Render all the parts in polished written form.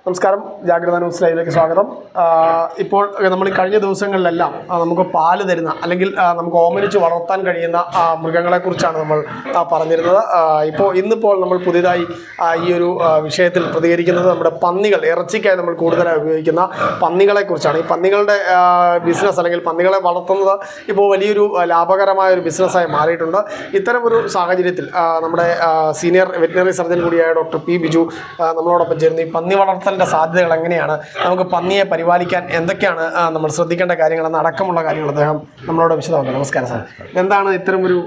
നമസ്കാരം, ജാഗ്രത ന്യൂസ് ലൈവിലേക്ക് സ്വാഗതം. ഇപ്പോൾ നമ്മൾ ഈ കഴിഞ്ഞ ദിവസങ്ങളിലെല്ലാം നമുക്ക് പാല് തരുന്ന അല്ലെങ്കിൽ നമുക്ക് ഓമനിച്ച് വളർത്താൻ കഴിയുന്ന മൃഗങ്ങളെക്കുറിച്ചാണ് നമ്മൾ പറഞ്ഞിരുന്നത്. ഇന്നിപ്പോൾ നമ്മൾ പുതിയതായി ഈ ഒരു വിഷയത്തിൽ പ്രതികരിക്കുന്നത് നമ്മുടെ പന്നികൾ, ഇറച്ചിക്കായി നമ്മൾ കൂടുതലായി ഉപയോഗിക്കുന്ന പന്നികളെക്കുറിച്ചാണ്. ഈ പന്നികളുടെ ബിസിനസ് അല്ലെങ്കിൽ പന്നികളെ വളർത്തുന്നത് ഇപ്പോൾ വലിയൊരു ലാഭകരമായ ഒരു ബിസിനസ്സായി മാറിയിട്ടുണ്ട്. ഇത്തരമൊരു സാഹചര്യത്തിൽ നമ്മുടെ സീനിയർ വെറ്റിനറി സർജൻ കൂടിയായ ഡോക്ടർ പി ബിജു നമ്മളോടൊപ്പം ചേർന്ന് ഈ പന്നി വളർത്തലിൻ്റെ സാധ്യതകൾ എങ്ങനെയാണ്, നമുക്ക് പന്നിയെ പരിപാലിക്കാൻ എന്തൊക്കെയാണ് നമ്മൾ ശ്രദ്ധിക്കേണ്ട കാര്യങ്ങളെന്ന് അടക്കമുള്ള കാര്യങ്ങൾ അദ്ദേഹം നമ്മളോട് വിശദമാക്കാം. നമസ്കാരം സാർ. എന്താണ് ഇത്തരമൊരു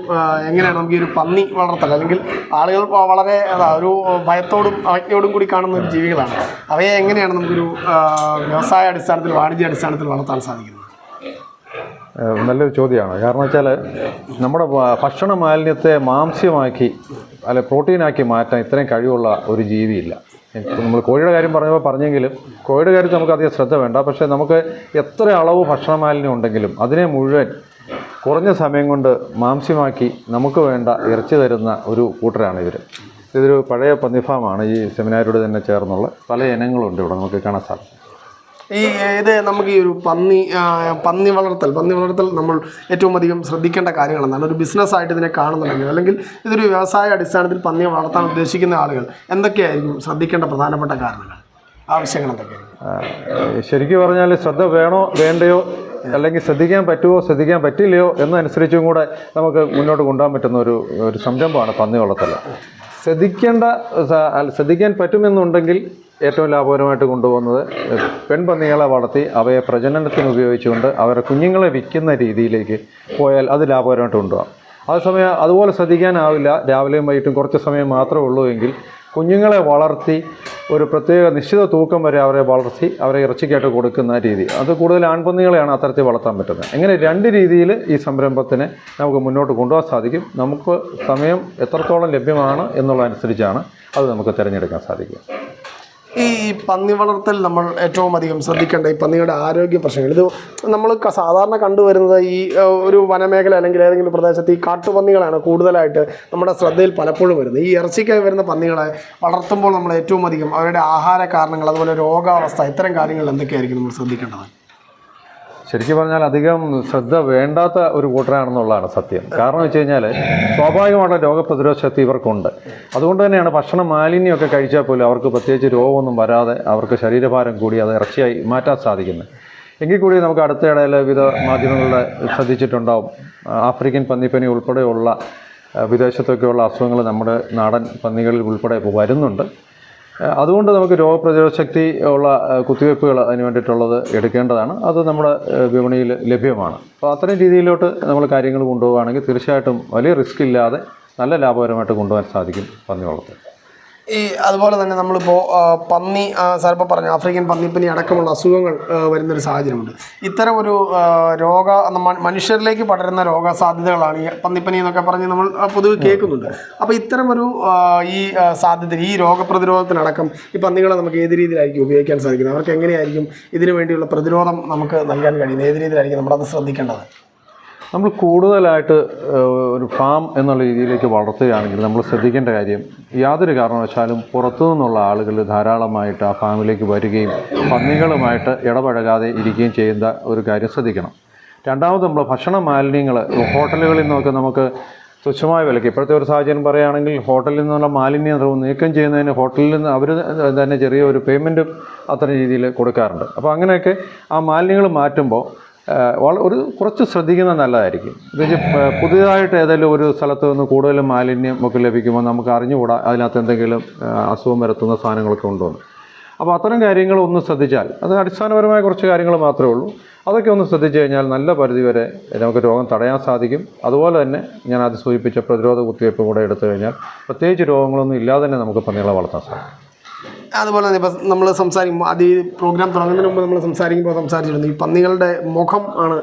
എങ്ങനെയാണ് നമുക്ക് ഈ ഒരു പന്നി വളർത്തൽ, അല്ലെങ്കിൽ ആളുകൾ വളരെ ഒരു ഭയത്തോടും അവജ്ഞയോടും കൂടി കാണുന്ന ഒരു ജീവികളാണ്, അവയെ എങ്ങനെയാണ് നമുക്കൊരു വ്യവസായ അടിസ്ഥാനത്തിൽ, വാണിജ്യ അടിസ്ഥാനത്തിൽ വളർത്താൻ സാധിക്കുന്നത്? നല്ലൊരു ചോദ്യമാണ്. കാരണം വെച്ചാൽ നമ്മുടെ ഭക്ഷണ മാലിന്യത്തെ മാംസ്യമാക്കി അല്ലെ പ്രോട്ടീനാക്കി മാറ്റാൻ ഇത്രയും കഴിവുള്ള ഒരു ജീവിയില്ല. നമ്മൾ കോഴിയുടെ കാര്യം പറഞ്ഞെങ്കിലും കോഴിയുടെ കാര്യത്തിൽ നമുക്ക് അധികം ശ്രദ്ധ വേണ്ട. പക്ഷേ നമുക്ക് എത്ര അളവ് ഭക്ഷണ മാലിന്യം ഉണ്ടെങ്കിലും അതിനെ മുഴുവൻ കുറഞ്ഞ സമയം കൊണ്ട് മാംസ്യമാക്കി നമുക്ക് വേണ്ട ഇറച്ചി തരുന്ന ഒരു കൂട്ടരാണ് ഇവർ. ഇതൊരു പഴയ പന്നിഫാമാണ്. ഈ സെമിനാരിയോട് തന്നെ ചേർന്നുള്ള പല ഇനങ്ങളുണ്ട് ഇവിടെ നമുക്ക് കാണാൻ സാധിക്കും. നമുക്ക് ഈ ഒരു പന്നി വളർത്തൽ നമ്മൾ ഏറ്റവും അധികം ശ്രദ്ധിക്കേണ്ട കാര്യങ്ങളെന്നാണ്. ഒരു ബിസിനസ്സായിട്ട് ഇതിനെ കാണുന്നുണ്ടെങ്കിൽ, അല്ലെങ്കിൽ ഇതൊരു വ്യവസായ അടിസ്ഥാനത്തിൽ പന്നിയെ വളർത്താൻ ഉദ്ദേശിക്കുന്ന ആളുകൾ എന്തൊക്കെയായിരിക്കും ശ്രദ്ധിക്കേണ്ട പ്രധാനപ്പെട്ട കാരണങ്ങൾ, ആവശ്യങ്ങൾ എന്തൊക്കെയായിരിക്കും? ശരിക്കും പറഞ്ഞാൽ ശ്രദ്ധ വേണോ വേണ്ടയോ, അല്ലെങ്കിൽ ശ്രദ്ധിക്കാൻ പറ്റുമോ ശ്രദ്ധിക്കാൻ പറ്റില്ലയോ എന്നനുസരിച്ചും കൂടെ നമുക്ക് മുന്നോട്ട് കൊണ്ടുപോകാൻ പറ്റുന്ന ഒരു സംരംഭമാണ് പന്നി വളർത്തൽ. ശ്രദ്ധിക്കാൻ പറ്റുമെന്നുണ്ടെങ്കിൽ ഏറ്റവും ലാഭകരമായിട്ട് കൊണ്ടുപോകുന്നത് പെൺപന്നികളെ വളർത്തി അവയെ പ്രജനനത്തിന് ഉപയോഗിച്ചുകൊണ്ട് അവരുടെ കുഞ്ഞുങ്ങളെ വിൽക്കുന്ന രീതിയിലേക്ക് പോയാൽ അത് ലാഭകരമായിട്ട് കൊണ്ടുപോകാം. അതേസമയം അതുപോലെ ശ്രദ്ധിക്കാനാവില്ല, രാവിലെയും വൈകിട്ടും കുറച്ച് സമയം മാത്രമേ ഉള്ളൂ എങ്കിൽ കുഞ്ഞുങ്ങളെ വളർത്തി ഒരു പ്രത്യേക നിശ്ചിത തൂക്കം വരെ അവരെ വളർത്തി അവരെ ഇറച്ചിക്കായിട്ട് കൊടുക്കുന്ന രീതി, അത് കൂടുതൽ ആൺപന്നികളെയാണ് അത്തരത്തിൽ വളർത്താൻ പറ്റുന്നത്. അങ്ങനെ രണ്ട് രീതിയിൽ ഈ സംരംഭത്തിനെ നമുക്ക് മുന്നോട്ട് കൊണ്ടുപോകാൻ സാധിക്കും. നമുക്ക് സമയം എത്രത്തോളം ലഭ്യമാണ് എന്നുള്ളതനുസരിച്ചാണ് അത് നമുക്ക് തിരഞ്ഞെടുക്കാൻ സാധിക്കുക. ഈ പന്നി വളർത്തൽ നമ്മൾ ഏറ്റവും അധികം ശ്രദ്ധിക്കേണ്ട ഈ പന്നിയുടെ ആരോഗ്യ പ്രശ്നങ്ങൾ, ഇത് നമ്മൾ സാധാരണ കണ്ടുവരുന്നത് ഈ ഒരു വനമേഖല അല്ലെങ്കിൽ ഏതെങ്കിലും പ്രദേശത്ത് ഈ കാട്ടുപന്നികളാണ് കൂടുതലായിട്ട് നമ്മുടെ ശ്രദ്ധയിൽ പലപ്പോഴും വരുന്നത്. ഈ ഇറച്ചിക്കായി വരുന്ന പന്നികളെ വളർത്തുമ്പോൾ നമ്മൾ ഏറ്റവും അധികം അവരുടെ ആഹാര കാരണങ്ങൾ, അതുപോലെ രോഗാവസ്ഥ, ഇത്തരം കാര്യങ്ങൾ എന്തൊക്കെയായിരിക്കും നമ്മൾ ശ്രദ്ധിക്കേണ്ടത്? ശരിക്കും പറഞ്ഞാൽ അധികം ശ്രദ്ധ വേണ്ടാത്ത ഒരു കൂട്ടരാണെന്നുള്ളതാണ് സത്യം. കാരണം വെച്ച് കഴിഞ്ഞാൽ സ്വാഭാവികമായിട്ടുള്ള രോഗപ്രതിരോധ ശക്തി ഇവർക്കുണ്ട്. അതുകൊണ്ട് തന്നെയാണ് ഭക്ഷണ മാലിന്യമൊക്കെ കഴിച്ചാൽ പോലും അവർക്ക് പ്രത്യേകിച്ച് രോഗമൊന്നും വരാതെ അവർക്ക് ശരീരഭാരം കൂടി അത് ഇറച്ചിയായി മാറ്റാൻ സാധിക്കുന്നത്. എങ്കിൽ കൂടി നമുക്ക് അടുത്തിടയിൽ വിവിധ മാധ്യമങ്ങളുടെ ശ്രദ്ധിച്ചിട്ടുണ്ടാവും, ആഫ്രിക്കൻ പന്നിപ്പനി ഉൾപ്പെടെയുള്ള വിദേശത്തൊക്കെയുള്ള അസുഖങ്ങൾ നമ്മുടെ നാടൻ പന്നികളിൽ ഉൾപ്പെടെ വരുന്നുണ്ട്. അതുകൊണ്ട് നമുക്ക് രോഗപ്രതിരോധ ശക്തി ഉള്ള കുത്തിവയ്പ്പുകൾ അതിന് വേണ്ടിയിട്ടുള്ളത് എടുക്കേണ്ടതാണ്. അത് നമ്മുടെ വിപണിയിൽ ലഭ്യമാണ്. അപ്പോൾ അത്തരം രീതിയിലോട്ട് നമ്മൾ കാര്യങ്ങൾ കൊണ്ടുപോവുകയാണെങ്കിൽ തീർച്ചയായിട്ടും വലിയ റിസ്ക് ഇല്ലാതെ നല്ല ലാഭകരമായിട്ട് കൊണ്ടുപോകാൻ സാധിക്കും പന്നി വളർത്തൽ. അതുപോലെ തന്നെ നമ്മളിപ്പോൾ പന്നി സാറിപ്പോൾ പറഞ്ഞു ആഫ്രിക്കൻ പന്നിപ്പനി അടക്കമുള്ള അസുഖങ്ങൾ വരുന്നൊരു സാഹചര്യമുണ്ട്. ഇത്തരം ഒരു മനുഷ്യരിലേക്ക് പടരുന്ന രോഗസാധ്യതകളാണ് ഈ പന്നിപ്പനി എന്നൊക്കെ പറഞ്ഞ് നമ്മൾ പൊതുവെ കേൾക്കുന്നുണ്ട്. അപ്പോൾ ഇത്തരം ഒരു ഈ സാധ്യത, ഈ രോഗപ്രതിരോധത്തിനടക്കം ഈ പന്നികളെ നമുക്ക് ഏത് രീതിയിലായിരിക്കും ഉപയോഗിക്കാൻ സാധിക്കുന്നത്? അവർക്ക് എങ്ങനെയായിരിക്കും ഇതിനു വേണ്ടിയുള്ള പ്രതിരോധം നമുക്ക് നൽകാൻ കഴിയുന്നത്? ഏത് രീതിയിലായിരിക്കും നമ്മളത് ശ്രദ്ധിക്കേണ്ടത്? നമ്മൾ കൂടുതലായിട്ട് ഒരു ഫാം എന്നുള്ള രീതിയിലേക്ക് വളർത്തുകയാണെങ്കിൽ നമ്മൾ ശ്രദ്ധിക്കേണ്ട കാര്യം, യാതൊരു കാരണവശാലും പുറത്തു നിന്നുള്ള ആളുകൾ ധാരാളമായിട്ട് ആ ഫാമിലേക്ക് വരികയും പന്നികളുമായിട്ട് ഇടപഴകാതെ ഇരിക്കുകയും ചെയ്യുന്ന ഒരു കാര്യം ശ്രദ്ധിക്കണം. രണ്ടാമത്, നമ്മൾ ഭക്ഷണ മാലിന്യങ്ങൾ ഹോട്ടലുകളിൽ നിന്നൊക്കെ നമുക്ക് തുച്ഛമായ വിലയ്ക്ക്, ഇപ്പോഴത്തെ ഒരു സാഹചര്യം പറയുകയാണെങ്കിൽ ഹോട്ടലിൽ നിന്നുള്ള മാലിന്യം നീക്കം ചെയ്യുന്നതിന് ഹോട്ടലിൽ നിന്ന് അവർ തന്നെ ചെറിയ ഒരു പേയ്മെൻറ്റും അത്തരം രീതിയിൽ കൊടുക്കാറുണ്ട്. അപ്പോൾ അങ്ങനെയൊക്കെ ആ മാലിന്യങ്ങൾ മാറ്റുമ്പോൾ കുറച്ച് ശ്രദ്ധിക്കുന്നത് നല്ലതായിരിക്കും. പ്രത്യേകിച്ച് പുതിയതായിട്ട് ഏതെങ്കിലും ഒരു സ്ഥലത്ത് നിന്ന് കൂടുതലും മാലിന്യം ഒക്കെ ലഭിക്കുമ്പോൾ നമുക്ക് അറിഞ്ഞുകൂടാ അതിനകത്ത് എന്തെങ്കിലും അസുഖം വരുത്തുന്ന സാധനങ്ങളൊക്കെ ഉണ്ടോയെന്ന്. അപ്പോൾ അത്തരം കാര്യങ്ങൾ ഒന്ന് ശ്രദ്ധിച്ചാൽ, അത് അടിസ്ഥാനപരമായ കുറച്ച് കാര്യങ്ങൾ മാത്രമേ ഉള്ളൂ, അതൊക്കെ ഒന്ന് ശ്രദ്ധിച്ചു കഴിഞ്ഞാൽ നല്ല പരിധിവരെ നമുക്ക് രോഗം തടയാൻ സാധിക്കും. അതുപോലെ തന്നെ ഞാൻ ആദ്യം സൂചിപ്പിച്ച പ്രതിരോധ കുത്തിവയ്പ്പ് കൂടെ എടുത്തു കഴിഞ്ഞാൽ പ്രത്യേകിച്ച് രോഗങ്ങളൊന്നും ഇല്ലാതെ തന്നെ നമുക്ക് പന്നികളെ വളർത്താൻ സാധിക്കും. അതുപോലെ തന്നെ ഇപ്പം നമ്മൾ സംസാരിക്കുമ്പോൾ അത് ഈ പ്രോഗ്രാം തുടങ്ങുന്നതിന് മുമ്പ് നമ്മൾ സംസാരിച്ചിരുന്നു, ഈ പന്നികളുടെ മുഖം ആണ്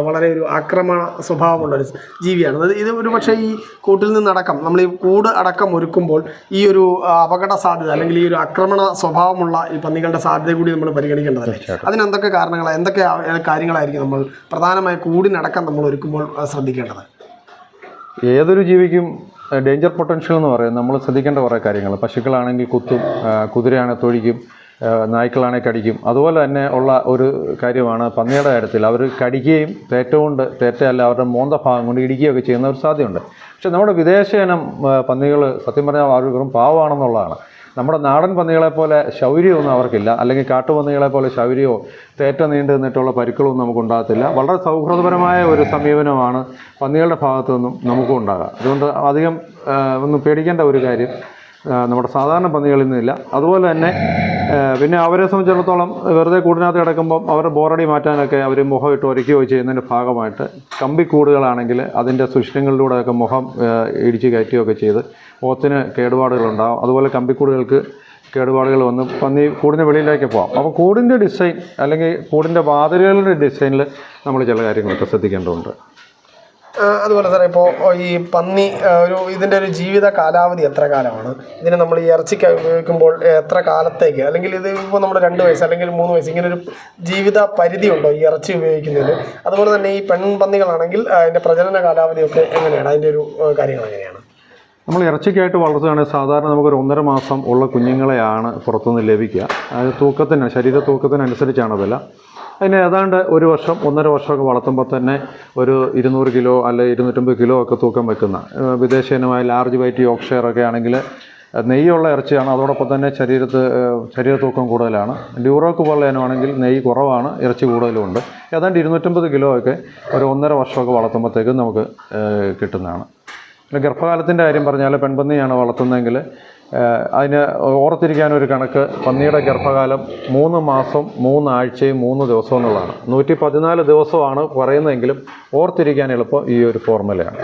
വളരെ ഒരു ആക്രമണ സ്വഭാവമുള്ളൊരു ജീവിയാണ്. അതായത് ഇത് ഒരു പക്ഷേ ഈ കൂട്ടിൽ നിന്നടക്കം നമ്മൾ ഈ കൂട് അടക്കം ഒരുക്കുമ്പോൾ ഈ ഒരു അപകട സാധ്യത അല്ലെങ്കിൽ ഈ ഒരു ആക്രമണ സ്വഭാവമുള്ള ഈ പന്നികളുടെ സാധ്യത കൂടി നമ്മൾ പരിഗണിക്കേണ്ടതല്ലേ? അതിനെന്തൊക്കെ എന്തൊക്കെ കാര്യങ്ങളായിരിക്കും നമ്മൾ പ്രധാനമായി കൂടിനടക്കം നമ്മൾ ഒരുക്കുമ്പോൾ ശ്രദ്ധിക്കേണ്ടത്? ഏതൊരു ജീവിക്കും ഡേഞ്ചർ പൊട്ടൻഷ്യൽ എന്ന് പറയും. നമ്മൾ ശ്രദ്ധിക്കേണ്ട കുറേ കാര്യങ്ങൾ, പശുക്കളാണെങ്കിൽ കുത്തും, കുതിരയാണെങ്കിൽ തൊഴിക്കും, നായ്ക്കളാണെങ്കിൽ കടിക്കും. അതുപോലെ തന്നെ ഉള്ള ഒരു കാര്യമാണ് പന്നിയുടെ കാര്യത്തിൽ. അവർ കടിക്കുകയും തേറ്റയല്ല അവരുടെ മോന്ത ഭാഗം കൊണ്ട് ഇടിക്കുകയൊക്കെ ചെയ്യുന്ന ഒരു സാധ്യതയുണ്ട്. പക്ഷേ നമ്മുടെ വിദേശ ഇനം പന്നികൾ സത്യം പറഞ്ഞാൽ അവർ വെറും പാവമാണെന്നുള്ളതാണ്. നമ്മുടെ നാടൻ പന്നികളെപ്പോലെ ശൗര്യമൊന്നും അവർക്കില്ല, അല്ലെങ്കിൽ കാട്ടുപന്നികളെപ്പോലെ ശൗര്യമോ തേറ്റ നീണ്ടു നിന്നിട്ടുള്ള പരിക്കുകളൊന്നും നമുക്കുണ്ടാകത്തില്ല. വളരെ സൗഹൃദപരമായ ഒരു സമീപനമാണ് പന്നികളുടെ ഭാഗത്തു നിന്നും നമുക്കും ഉണ്ടാകുക. അതുകൊണ്ട് അധികം ഒന്നും പേടിക്കേണ്ട ഒരു കാര്യം നമ്മുടെ സാധാരണ പന്നികളിൽ നിന്നില്ല. അതുപോലെ തന്നെ പിന്നെ അവരെ സംബന്ധിച്ചിടത്തോളം വെറുതെ കൂടിനകത്ത് കിടക്കുമ്പം അവരുടെ ബോറടി മാറ്റാനൊക്കെ അവർ മുഖം ഇട്ട് ഒരയ്ക്കുകയോ ചെയ്യുന്നതിൻ്റെ ഭാഗമായിട്ട് കമ്പിക്കൂടുകളാണെങ്കിൽ അതിൻ്റെ സുഷിരങ്ങളിലൂടെയൊക്കെ മുഖം ഇടിച്ച് കയറ്റുകയൊക്കെ ചെയ്ത് മുഖത്തിന് കേടുപാടുകളുണ്ടാകും. അതുപോലെ കമ്പിക്കൂടുകൾക്ക് കേടുപാടുകൾ വന്ന് പന്നി കൂടിന് വെളിയിലേക്ക് പോകാം. അപ്പോൾ കൂടിൻ്റെ ഡിസൈൻ അല്ലെങ്കിൽ കൂടിൻ്റെ വാതിലുകളുടെ ഡിസൈനിൽ നമ്മൾ ചില കാര്യങ്ങളൊക്കെ ശ്രദ്ധിക്കേണ്ടതുണ്ട്. അതുപോലെ സാറേ, ഇപ്പോൾ ഈ പന്നി ഇതിൻ്റെ ഒരു ജീവിത കാലാവധി എത്ര കാലമാണ്? ഇതിന് നമ്മൾ ഈ ഇറച്ചിക്ക് ഉപയോഗിക്കുമ്പോൾ എത്ര കാലത്തേക്ക്, അല്ലെങ്കിൽ ഇത് ഇപ്പോൾ നമ്മൾ 2 വയസ്സ് അല്ലെങ്കിൽ 3 വയസ്സ് ഇങ്ങനൊരു ജീവിത പരിധി ഉണ്ടോ ഈ ഇറച്ചി ഉപയോഗിക്കുന്നതിന്? അതുപോലെ തന്നെ ഈ പെൺപന്നികളാണെങ്കിൽ അതിൻ്റെ പ്രജനന കാലാവധിയൊക്കെ എങ്ങനെയാണ്? അതിൻ്റെ ഒരു കാര്യങ്ങൾ എങ്ങനെയാണ്? നമ്മൾ ഇറച്ചിക്കായിട്ട് വളർത്തുകയാണെങ്കിൽ സാധാരണ നമുക്കൊരു 1.5 മാസം ഉള്ള കുഞ്ഞുങ്ങളെയാണ് പുറത്തുനിന്ന് ലഭിക്കുക. അത് ശരീര തൂക്കത്തിനനുസരിച്ചാണ് വില. അതിന് ഏതാണ്ട് 1 വർഷം 1.5 വർഷമൊക്കെ വളർത്തുമ്പോൾ തന്നെ ഒരു 200 കിലോ അല്ലെങ്കിൽ 250 കിലോ ഒക്കെ തൂക്കം വെക്കുന്ന വിദേശ ഇനമായ ലാർജ് വൈറ്റ് യോർക്ക്ഷയർ ഒക്കെ ആണെങ്കിൽ നെയ്യുള്ള ഇറച്ചിയാണ്. അതോടൊപ്പം തന്നെ ശരീര തൂക്കം കൂടുതലാണ്. ഡ്യൂറോക്ക് പോലുള്ള ഇനമാണെങ്കിൽ നെയ്യ് കുറവാണ്, ഇറച്ചി കൂടുതലുമുണ്ട്. ഏതാണ്ട് 250 കിലോ ഒക്കെ ഒരു 1.5 വർഷമൊക്കെ വളർത്തുമ്പോഴത്തേക്കും നമുക്ക് കിട്ടുന്നതാണ്. പിന്നെ ഗർഭകാലത്തിൻ്റെ കാര്യം പറഞ്ഞാൽ പെൺപന്നിയാണ് വളർത്തുന്നതെങ്കിൽ അതിന് ഓർത്തിരിക്കാനൊരു കണക്ക് പന്നിയുടെ ഗർഭകാലം 3 മാസം 3 ആഴ്ചയും 3 ദിവസവും എന്നുള്ളതാണ്. 114 ദിവസമാണ് പറയുന്നതെങ്കിലും ഓർത്തിരിക്കാൻ എളുപ്പം ഈ ഒരു ഫോർമുലയാണ്.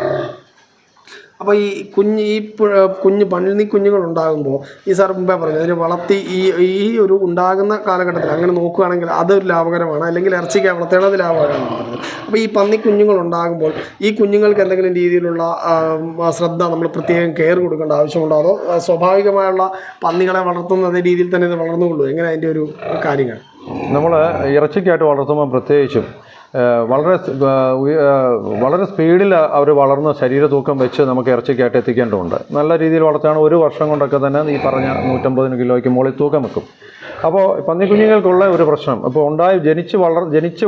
അപ്പോൾ കുഞ്ഞ് പന്നി കുഞ്ഞുങ്ങൾ ഉണ്ടാകുമ്പോൾ ഈ സാർ മുമ്പേ പറഞ്ഞു അതിന് വളർത്തി ഈ ഒരു ഉണ്ടാകുന്ന കാലഘട്ടത്തിൽ അങ്ങനെ നോക്കുകയാണെങ്കിൽ അതൊരു ലാഭകരമാണ്, അല്ലെങ്കിൽ ഇറച്ചിക്ക് വളർത്തേണ്ടത് ലാഭകരമാണ്. അപ്പോൾ ഈ പന്നി കുഞ്ഞുങ്ങൾ ഉണ്ടാകുമ്പോൾ ഈ കുഞ്ഞുങ്ങൾക്ക് എന്തെങ്കിലും രീതിയിലുള്ള ശ്രദ്ധ നമ്മൾ പ്രത്യേകം കെയർ കൊടുക്കേണ്ട ആവശ്യമുണ്ടോ? അതോ സ്വാഭാവികമായുള്ള പന്നികളെ വളർത്തുന്ന അതേ രീതിയിൽ തന്നെ ഇത് വളർന്നുകൊള്ളൂ? എങ്ങനെ അതിൻ്റെ ഒരു കാര്യങ്ങൾ? നമ്മൾ ഇറച്ചിക്കായിട്ട് വളർത്തുമ്പോൾ പ്രത്യേകിച്ചും വളരെ സ്പീഡിൽ അവർ വളർന്ന് ശരീര തൂക്കം വെച്ച് നമുക്ക് ഇറച്ചിക്കായിട്ട് എത്തിക്കേണ്ടതുണ്ട്. നല്ല രീതിയിൽ വളർത്തുകയാണ് 1 വർഷം കൊണ്ടൊക്കെ തന്നെ ഈ പറഞ്ഞ 150 കിലോയ്ക്ക് മുകളിൽ തൂക്കം വെക്കും. അപ്പോൾ പന്നിക്കുഞ്ഞുങ്ങൾക്കുള്ള ഒരു പ്രശ്നം, ഇപ്പോൾ ജനിച്ച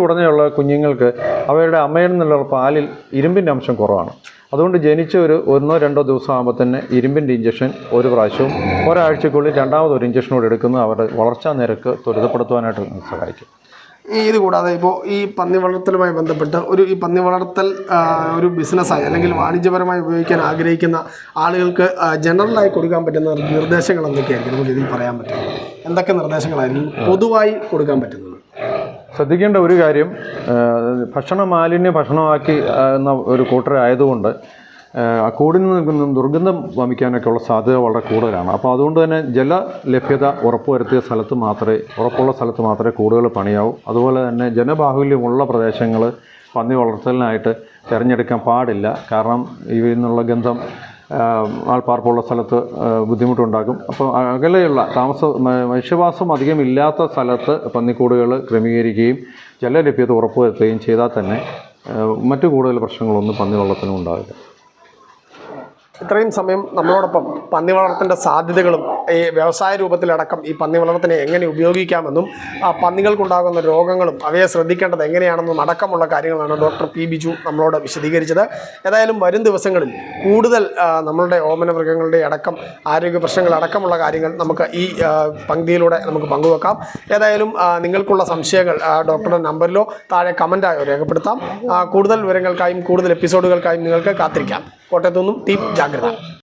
ഉടനെയുള്ള കുഞ്ഞുങ്ങൾക്ക് അവരുടെ അമ്മയിൽ നിന്നുള്ള പാലിൽ ഇരുമ്പിൻ്റെ അംശം കുറവാണ്. അതുകൊണ്ട് ജനിച്ച ഒരു 1-2 ദിവസം ആകുമ്പോൾ തന്നെ ഇരുമ്പിൻ്റെ ഇഞ്ചക്ഷൻ ഒരു പ്രാവശ്യവും ഒരാഴ്ചക്കുള്ളിൽ രണ്ടാമതൊരു ഇഞ്ചക്ഷൻ കൂടി എടുക്കുന്നത് അവരുടെ വളർച്ചാ നിരക്ക് ത്വരിതപ്പെടുത്തുവാനായിട്ട് സഹായിക്കും. ഇത് കൂടാതെ ഇപ്പോൾ ഈ പന്നി വളർത്തലുമായി ബന്ധപ്പെട്ട് ഈ പന്നി വളർത്തൽ ഒരു ബിസിനസ്സായി അല്ലെങ്കിൽ വാണിജ്യപരമായി ഉപയോഗിക്കാൻ ആഗ്രഹിക്കുന്ന ആളുകൾക്ക് ജനറലായി കൊടുക്കാൻ പറ്റുന്ന നിർദ്ദേശങ്ങൾ എന്തൊക്കെയായിരിക്കും നമുക്ക് ഇതിൽ പറയാൻ പറ്റുന്നത്? എന്തൊക്കെ നിർദ്ദേശങ്ങളായിരിക്കും പൊതുവായി കൊടുക്കാൻ പറ്റുന്നത്? ശ്രദ്ധിക്കേണ്ട ഒരു കാര്യം, ഭക്ഷണമാക്കി എന്ന ഒരു കൂട്ടരായതുകൊണ്ട് കൂടിൽ നിന്നും ദുർഗന്ധം വമിക്കാനൊക്കെയുള്ള സാധ്യത വളരെ കൂടുതലാണ്. അപ്പോൾ അതുകൊണ്ട് തന്നെ ജലലഭ്യത ഉറപ്പുള്ള സ്ഥലത്ത് മാത്രമേ കൂടുകൾ പണിയാവൂ. അതുപോലെ തന്നെ ജനബാഹുല്യമുള്ള പ്രദേശങ്ങൾ പന്നി വളർത്തലിനായിട്ട് തിരഞ്ഞെടുക്കാൻ പാടില്ല. കാരണം ഇവയിൽ നിന്നുള്ള ഗന്ധം ആൾപ്പാർപ്പുള്ള സ്ഥലത്ത് ബുദ്ധിമുട്ടുണ്ടാക്കും. അപ്പോൾ അകലെയുള്ള മനുഷ്യവാസം അധികം ഇല്ലാത്ത സ്ഥലത്ത് പന്നിക്കൂടുകൾ ക്രമീകരിക്കുകയും ജലലഭ്യത ഉറപ്പുവരുത്തുകയും ചെയ്താൽ തന്നെ മറ്റു കൂടുതൽ പ്രശ്നങ്ങളൊന്നും പന്നി വളർത്തലും ഉണ്ടാവില്ല. ഇത്രയും സമയം നമ്മളോടൊപ്പം പന്നി വളർത്തലിൻ്റെ സാധ്യതകളും ഈ വ്യവസായ രൂപത്തിലടക്കം ഈ പന്നി വളർത്തലിനെ എങ്ങനെ ഉപയോഗിക്കാമെന്നും പന്നികൾക്കുണ്ടാകുന്ന രോഗങ്ങളും അവയെ ശ്രദ്ധിക്കേണ്ടത് എങ്ങനെയാണെന്നും അടക്കമുള്ള കാര്യങ്ങളാണ് ഡോക്ടർ പി ബിജു നമ്മളോട് വിശദീകരിച്ചത്. ഏതായാലും വരും ദിവസങ്ങളിൽ കൂടുതൽ നമ്മളുടെ ഓമന മൃഗങ്ങളുടെ അടക്കം ആരോഗ്യ പ്രശ്നങ്ങളടക്കമുള്ള കാര്യങ്ങൾ നമുക്ക് ഈ പങ്ക്തിയിലൂടെ നമുക്ക് പങ്കുവെക്കാം. ഏതായാലും നിങ്ങൾക്കുള്ള സംശയങ്ങൾ ഡോക്ടറുടെ നമ്പറിലോ താഴെ കമൻറ്റായോ രേഖപ്പെടുത്താം. കൂടുതൽ വിവരങ്ങൾക്കായും കൂടുതൽ എപ്പിസോഡുകൾക്കായും നിങ്ങൾക്ക് കാത്തിരിക്കാം. കോട്ടയത്തു നിന്നും ടീം ജാഗ്രത.